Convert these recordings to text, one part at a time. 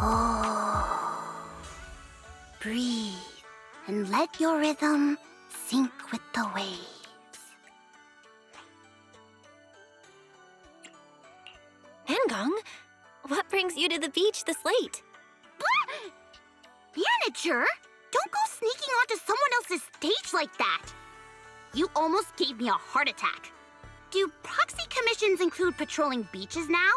Oh. Breathe and let your rhythm sync with the waves. Nangong, what brings you to the beach this late? Manager, don't go sneaking onto someone else's stage like that. You almost gave me a heart attack. Do proxy commissions include patrolling beaches now?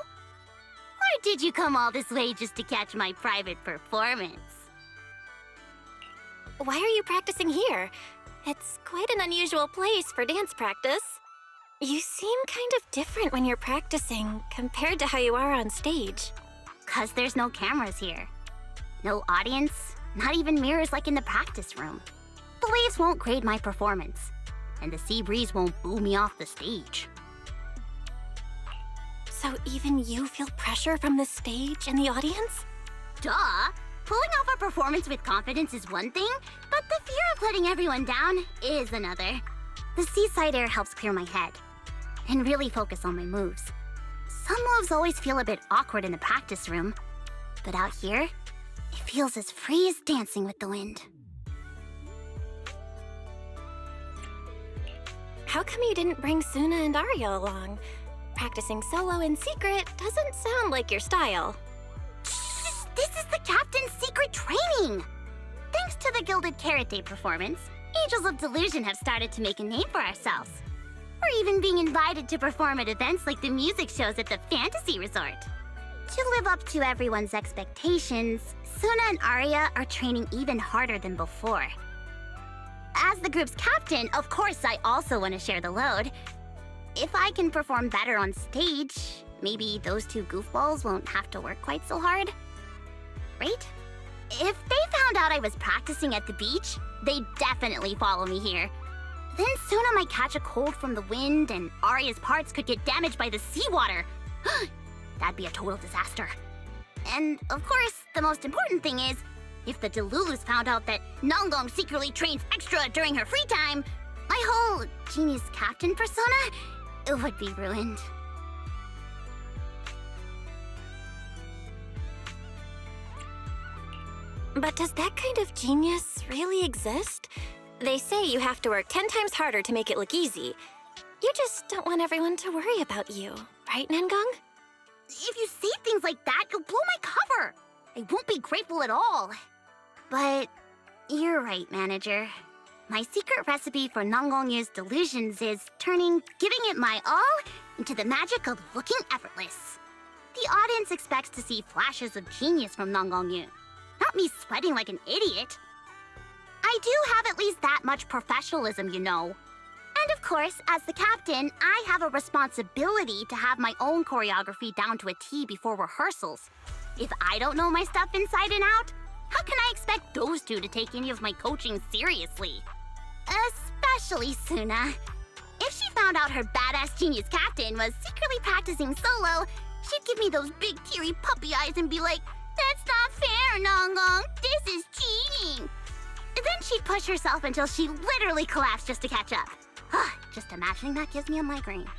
Or did you come all this way just to catch my private performance? Why are you practicing here? It's quite an unusual place for dance practice. You seem kind of different when you're practicing compared to how you are on stage. 'Cause there's no cameras here. No audience, not even mirrors like in the practice room. The waves won't grade my performance, and the sea breeze won't boo me off the stage. So even you feel pressure from the stage and the audience? Duh! Pulling off a performance with confidence is one thing, but the fear of letting everyone down is another. The seaside air helps clear my head and really focus on my moves. Some moves always feel a bit awkward in the practice room, but out here, it feels as free as dancing with the wind. How come you didn't bring Suna and Arya along? Practicing solo in secret doesn't sound like your style. Shh! This is the captain's secret training! Thanks to the Gilded Karate performance, Angels of Delusion have started to make a name for ourselves. We're even being invited to perform at events like the music shows at the Fantasy Resort. To live up to everyone's expectations, Suna and Arya are training even harder than before. As the group's captain, of course I also want to share the load. If I can perform better on stage, maybe those two goofballs won't have to work quite so hard. Right? If they found out I was practicing at the beach, they'd definitely follow me here. Then Suna might catch a cold from the wind, and Arya's parts could get damaged by the seawater. That'd be a total disaster. And of course, the most important thing is, if the Delulus found out that Nangong secretly trains extra during her free time, my whole genius captain persona would be ruined. But does that kind of genius really exist? They say you have to work 10 times harder to make it look easy. You just don't want everyone to worry about you, right, Nangong? If you say things like that, you'll blow my cover. I won't be grateful at all. But you're right, manager. My secret recipe for Nangong's Delusions is turning giving it my all into the magic of looking effortless. The audience expects to see flashes of genius from Nangong, not me sweating like an idiot. I do have at least that much professionalism, you know. And of course, as the captain, I have a responsibility to have my own choreography down to a T before rehearsals. If I don't know my stuff inside and out, how can I expect those two to take any of my coaching seriously? Especially Suna. If she found out her badass genius captain was secretly practicing solo, she'd give me those big teary puppy eyes and be like, "That's not fair, Nangong. This is cheating." Then she'd push herself until she literally collapsed just to catch up. Just imagining that gives me a migraine.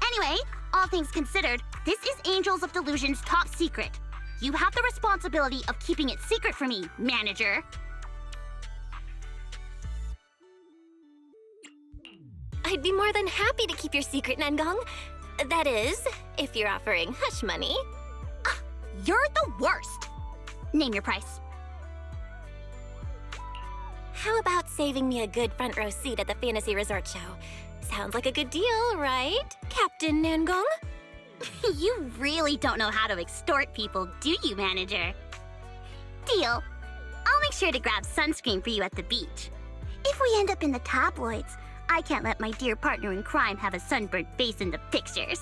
Anyway, all things considered, this is Angels of Delusion's top secret. You have the responsibility of keeping it secret for me, manager. I'd be more than happy to keep your secret, Nangong. That is, if you're offering hush money. You're the worst. Name your price. How about saving me a good front row seat at the Fantasy Resort show? Sounds like a good deal, right, Captain Nangong? You really don't know how to extort people, do you, manager? Deal. I'll make sure to grab sunscreen for you at the beach. If we end up in the tabloids, I can't let my dear partner in crime have a sunburnt face in the pictures.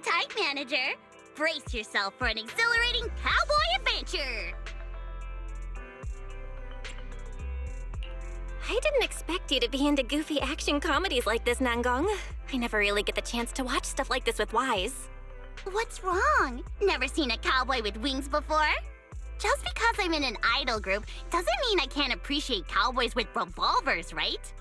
on tight, manager. Brace yourself for an exhilarating cowboy adventure. I didn't expect you to be into goofy action comedies like this, Nangong. I never really get the chance to watch stuff like this with Wise. What's wrong? Never seen a cowboy with wings before? Just because I'm in an idol group doesn't mean I can't appreciate cowboys with revolvers, right?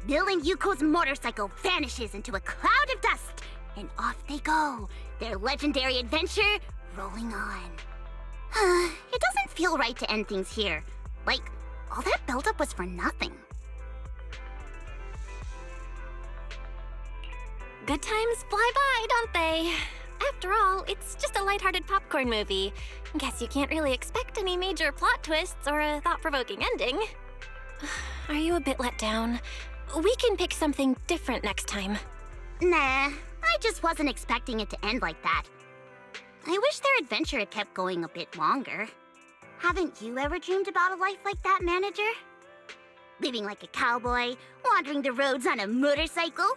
Bill and Yuko's motorcycle vanishes into a cloud of dust, and off they go, their legendary adventure rolling on. It doesn't feel right to end things here. Like, all that buildup was for nothing. Good times fly by, don't they? After all, it's just a lighthearted popcorn movie. Guess you can't really expect any major plot twists or a thought-provoking ending. Are you a bit let down? We can pick something different next time. Nah, I just wasn't expecting it to end like that. I wish their adventure had kept going a bit longer. Haven't you ever dreamed about a life like that, manager? Living like a cowboy, wandering the roads on a motorcycle?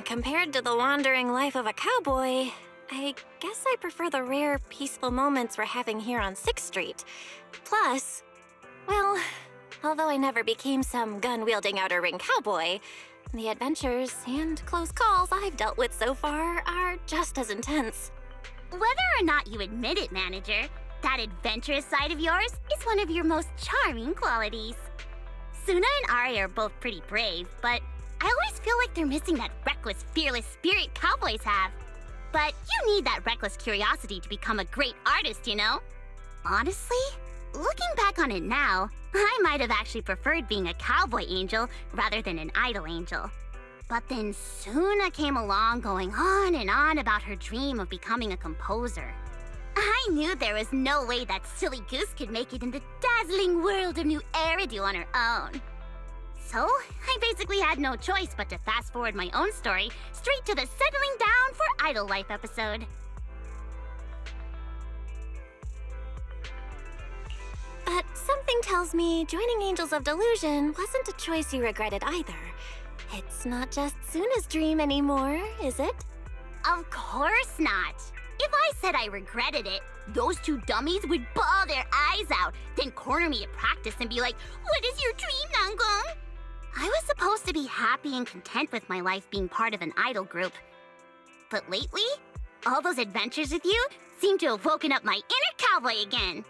Compared to the wandering life of a cowboy, I guess I prefer the rare, peaceful moments we're having here on 6th Street. Plus, well, although I never became some gun-wielding outer ring cowboy, the adventures and close calls I've dealt with so far are just as intense. Whether or not you admit it, manager, that adventurous side of yours is one of your most charming qualities. Suna and Ari are both pretty brave, but I always feel like they're missing that reckless, fearless spirit cowboys have. But you need that reckless curiosity to become a great artist, you know? Honestly, looking back on it now, I might have actually preferred being a cowboy angel rather than an idol angel. But then Suna came along going on and on about her dream of becoming a composer. I knew there was no way that silly goose could make it in the dazzling world of New Eridu on her own. So, I basically had no choice but to fast forward my own story straight to the settling down for idol life episode. But something tells me joining Angels of Delusion wasn't a choice you regretted either. It's not just Suna's dream anymore, is it? Of course not. If I said I regretted it, those two dummies would bawl their eyes out, then corner me at practice and be like, "What is your dream, Nangong?" I was supposed to be happy and content with my life being part of an idol group. But lately, all those adventures with you seem to have woken up my inner cowboy again.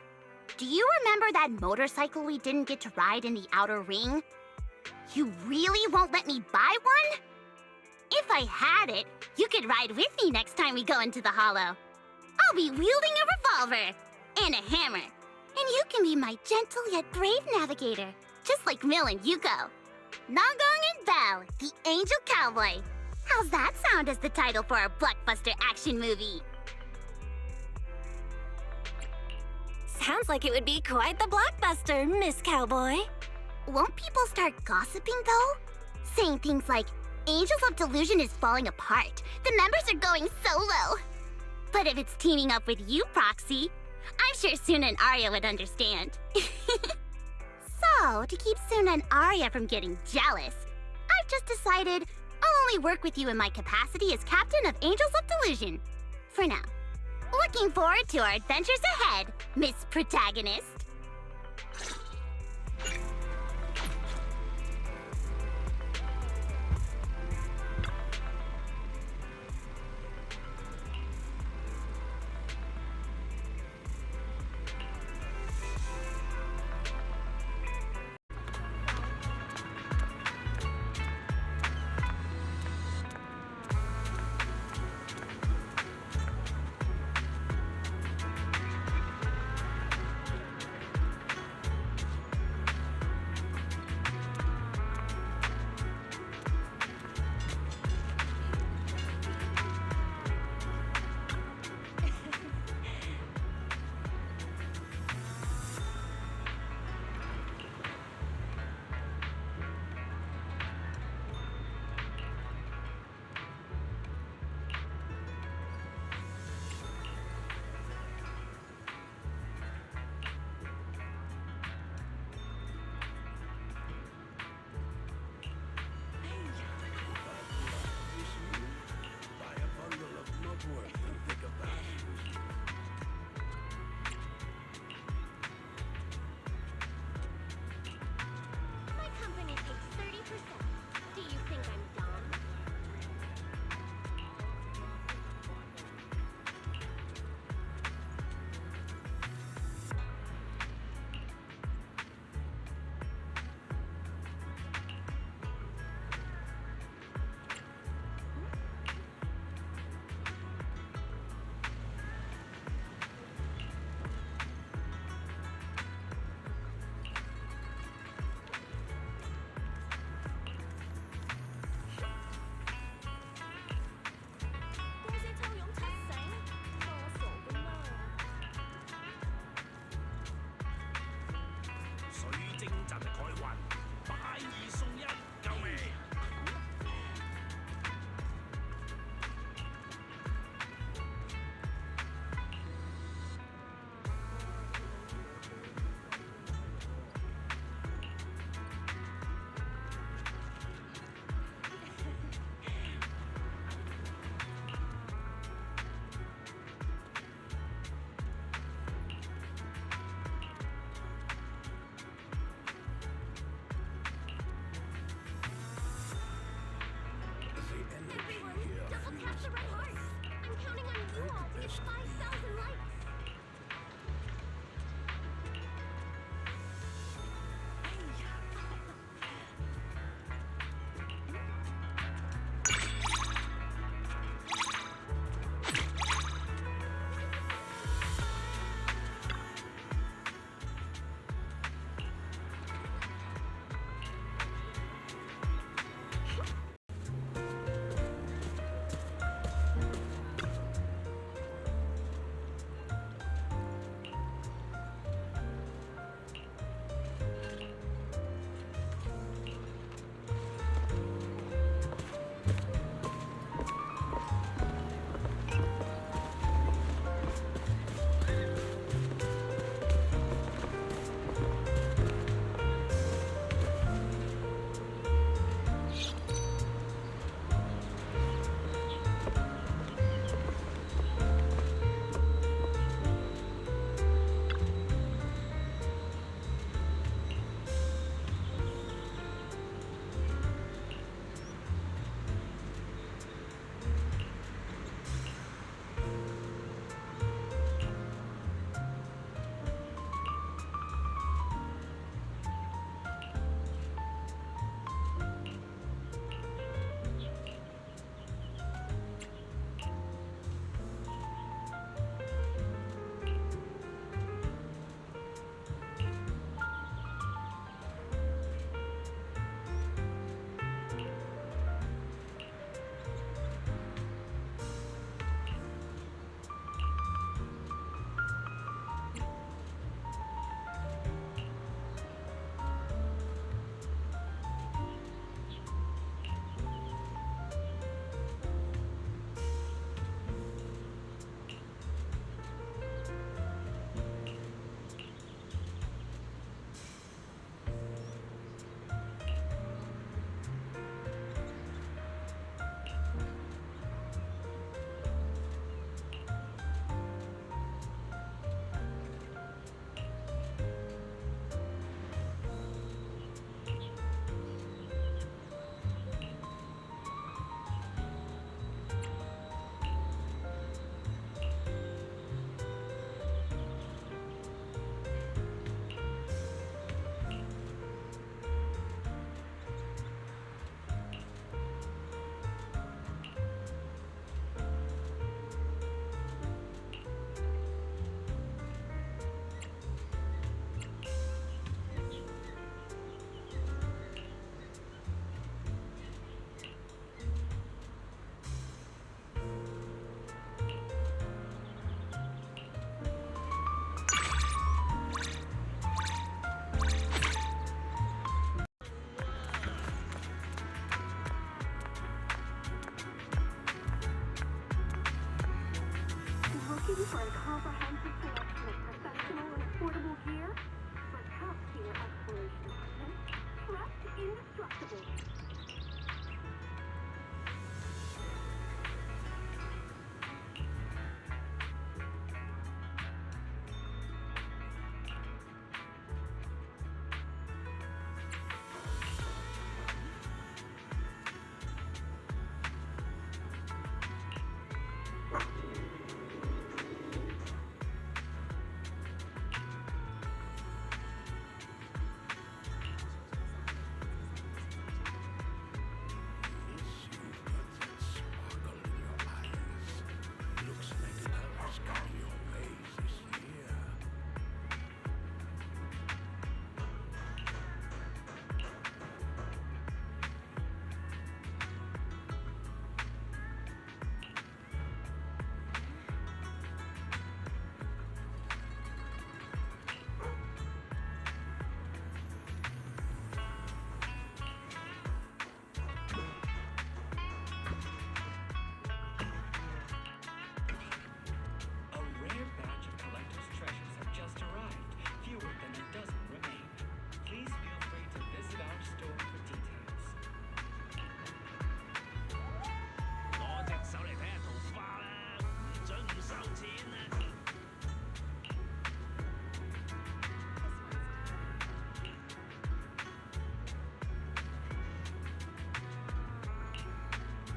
Do you remember that motorcycle we didn't get to ride in the outer ring? You really won't let me buy one? If I had it, you could ride with me next time we go into the Hollow. I'll be wielding a revolver and a hammer, and you can be my gentle yet brave navigator, just like Mill and Yuko. Nangong and Belle, the Angel Cowboy. How's that sound as the title for our blockbuster action movie? Sounds like it would be quite the blockbuster, Miss Cowboy. Won't people start gossiping, though? Saying things like, Angels of Delusion is falling apart. The members are going solo. But if it's teaming up with you, Proxy, I'm sure Suna and Arya would understand. So, to keep Suna and Arya from getting jealous, I've just decided I'll only work with you in my capacity as captain of Angels of Delusion. For now. Looking forward to our adventures ahead, Miss Protagonist. for a comprehensive selection of professional and affordable gear? For top-tier exploration equipment, trust indestructible.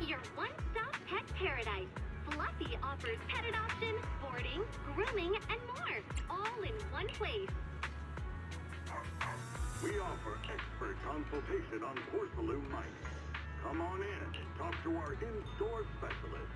Your one-stop pet paradise. Fluffy offers pet adoption, boarding, grooming, and more, all in one place. We offer expert consultation on porcelain mice. Come on in and talk to our in-store specialist.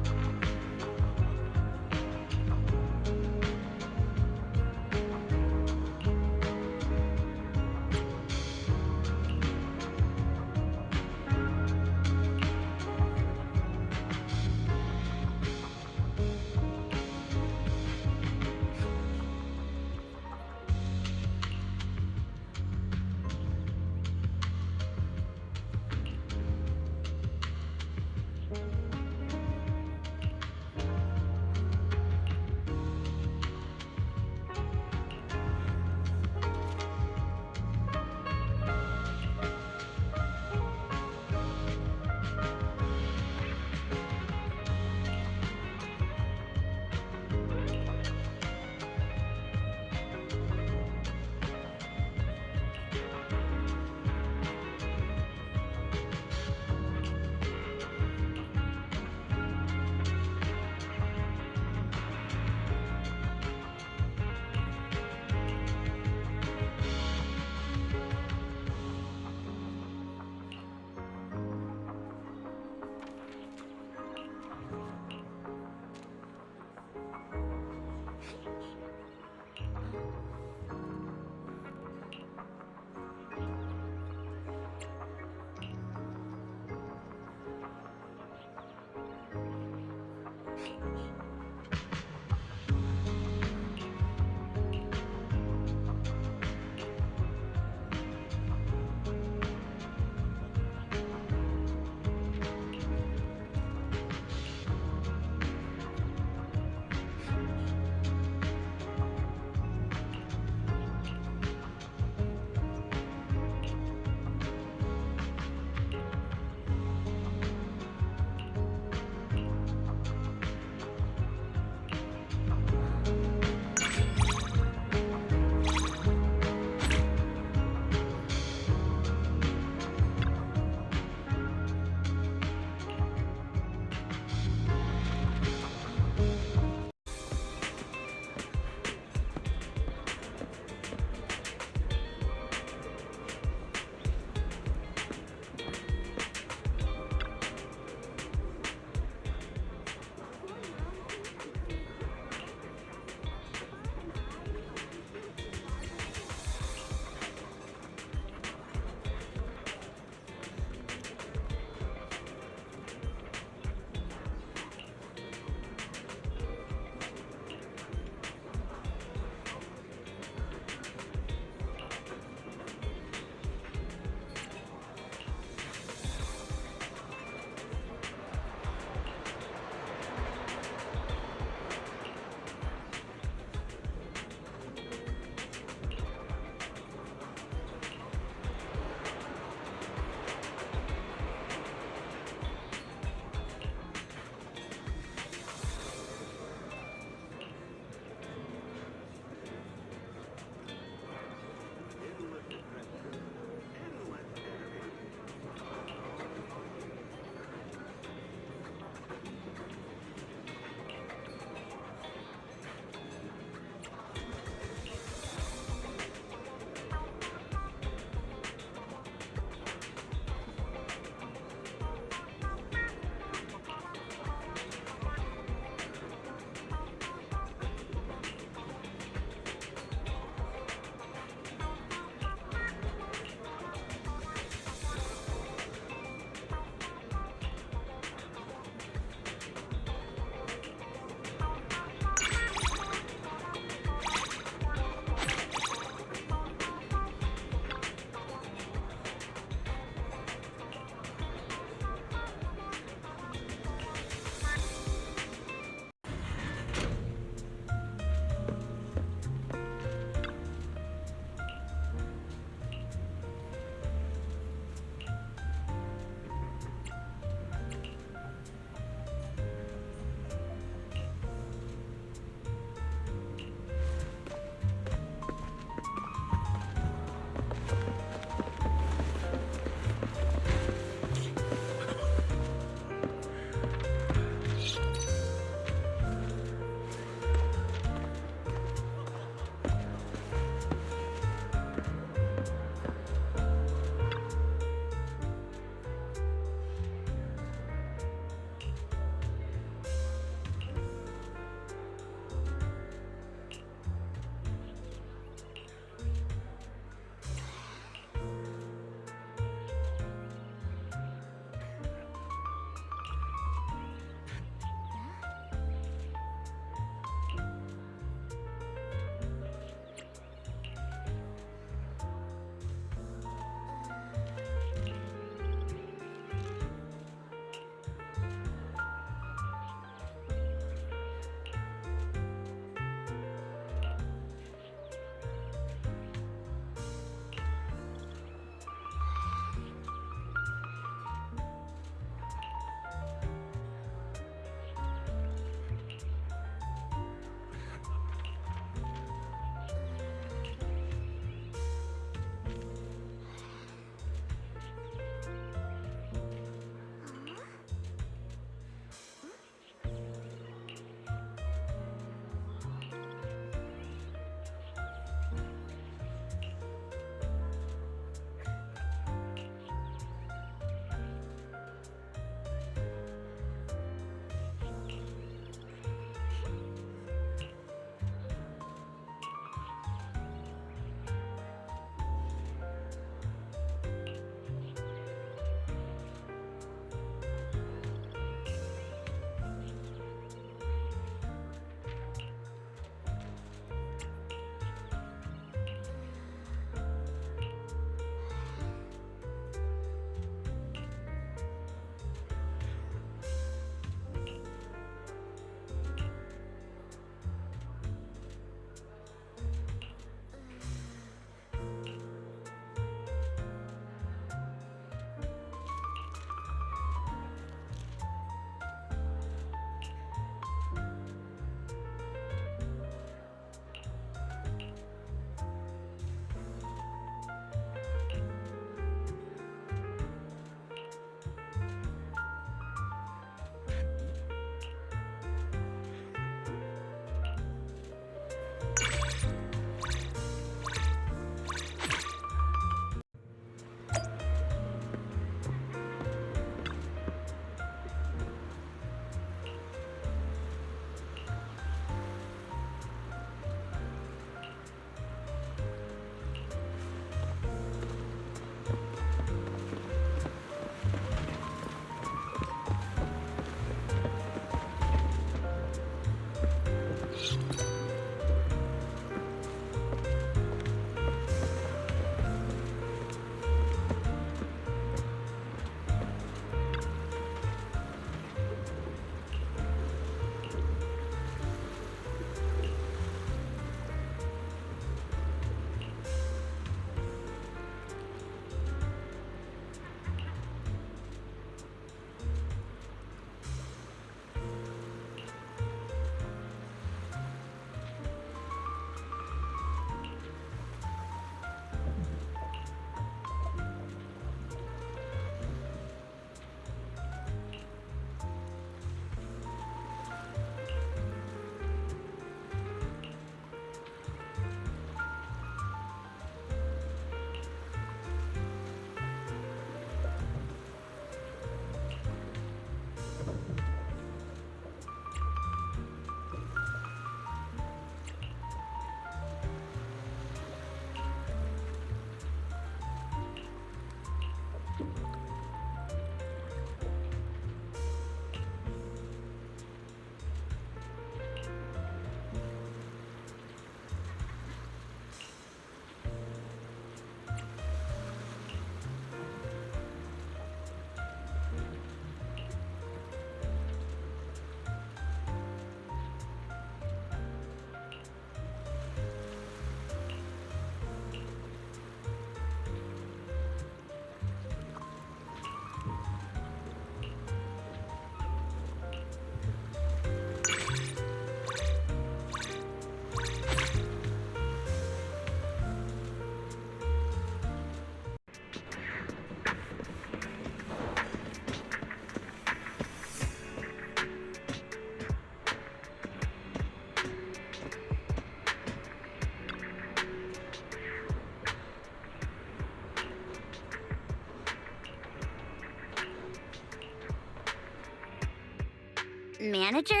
Manager?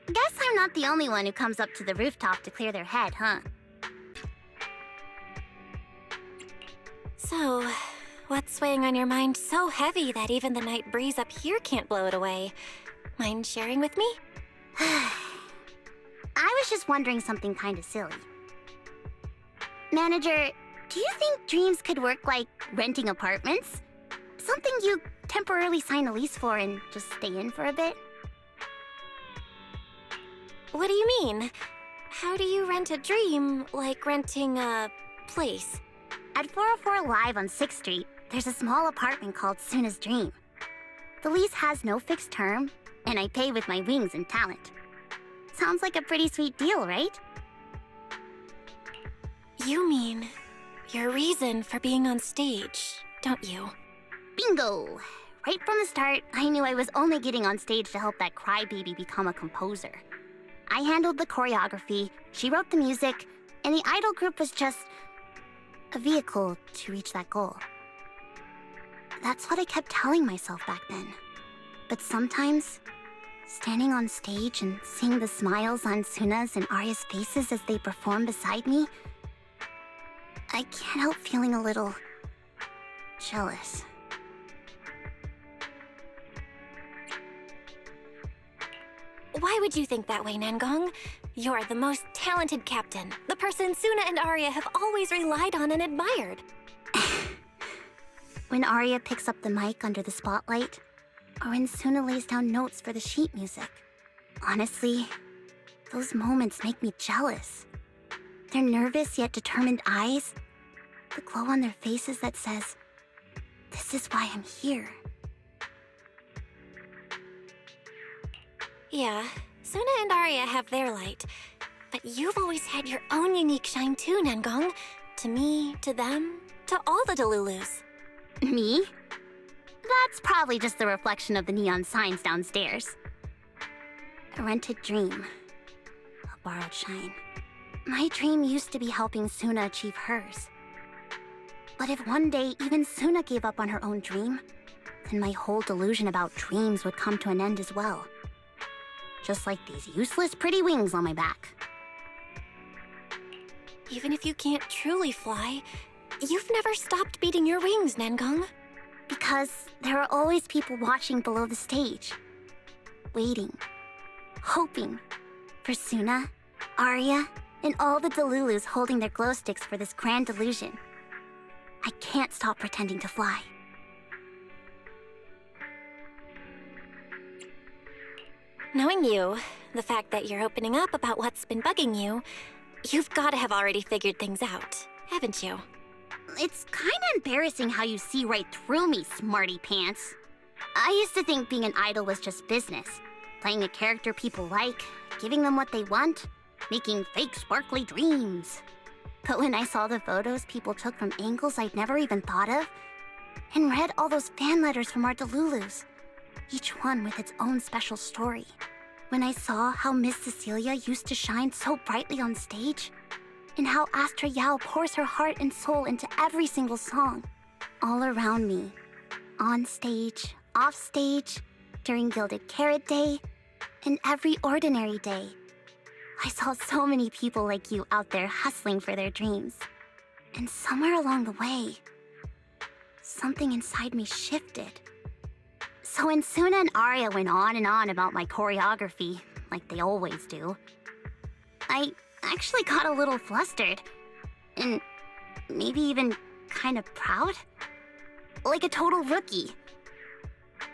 Guess I'm not the only one who comes up to the rooftop to clear their head, huh? So, what's weighing on your mind so heavy that even the night breeze up here can't blow it away? Mind sharing with me? I was just wondering something kinda silly. Manager, do you think dreams could work like renting apartments? Something you temporarily sign a lease for and just stay in for a bit? What do you mean? How do you rent a dream like renting a place? At 404 Live on 6th Street, there's a small apartment called Suna's Dream. The lease has no fixed term, and I pay with my wings and talent. Sounds like a pretty sweet deal, right? You mean your reason for being on stage, don't you? Bingo! Right from the start, I knew I was only getting on stage to help that crybaby become a composer. I handled the choreography, she wrote the music, and the idol group was just a vehicle to reach that goal. That's what I kept telling myself back then. But sometimes, standing on stage and seeing the smiles on Suna's and Arya's faces as they perform beside me, I can't help feeling a little jealous. Why would you think that way, Nangong? You're the most talented captain, the person Suna and Arya have always relied on and admired. When Arya picks up the mic under the spotlight, or when Suna lays down notes for the sheet music, honestly, those moments make me jealous. Their nervous yet determined eyes, the glow on their faces that says, "This is why I'm here." Yeah, Suna and Arya have their light, but you've always had your own unique shine too, Nangong. To me, to them, to all the Delulus. Me? That's probably just the reflection of the neon signs downstairs. A rented dream. A borrowed shine. My dream used to be helping Suna achieve hers. But if one day even Suna gave up on her own dream, then my whole delusion about dreams would come to an end as well. Just like these useless pretty wings on my back. Even if you can't truly fly, you've never stopped beating your wings, Nangong. Because there are always people watching below the stage. Waiting. Hoping. For Suna, Arya, and all the Delulus holding their glow sticks for this grand delusion. I can't stop pretending to fly. Knowing you, the fact that you're opening up about what's been bugging you, you've got to have already figured things out, haven't you? It's kinda embarrassing how you see right through me, smarty pants. I used to think being an idol was just business. Playing a character people like, giving them what they want, making fake sparkly dreams. But when I saw the photos people took from angles I'd never even thought of, and read all those fan letters from our Delulus, each one with its own special story. When I saw how Miss Cecilia used to shine so brightly on stage, and how Astra Yao pours her heart and soul into every single song, all around me, on stage, off stage, during Gilded Carrot Day, and every ordinary day, I saw so many people like you out there hustling for their dreams. And somewhere along the way, something inside me shifted. So when Suna and Arya went on and on about my choreography, like they always do, I actually got a little flustered. And maybe even kind of proud. Like a total rookie.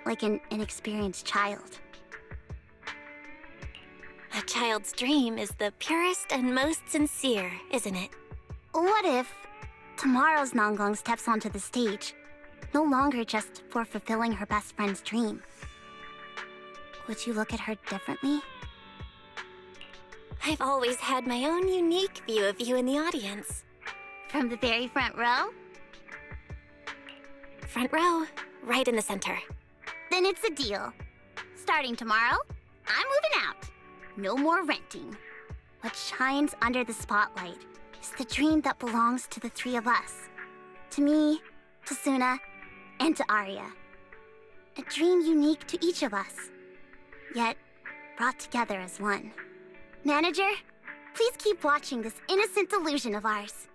Like an inexperienced child. A child's dream is the purest and most sincere, isn't it? What if tomorrow's Nangong steps onto the stage, no longer just for fulfilling her best friend's dream? Would you look at her differently? I've always had my own unique view of you in the audience. From the very front row? Front row, right in the center. Then it's a deal. Starting tomorrow, I'm moving out. No more renting. What shines under the spotlight is the dream that belongs to the three of us. To me, to Suna, and to Arya. A dream unique to each of us. yet brought together as one. Manager, please keep watching this innocent delusion of ours.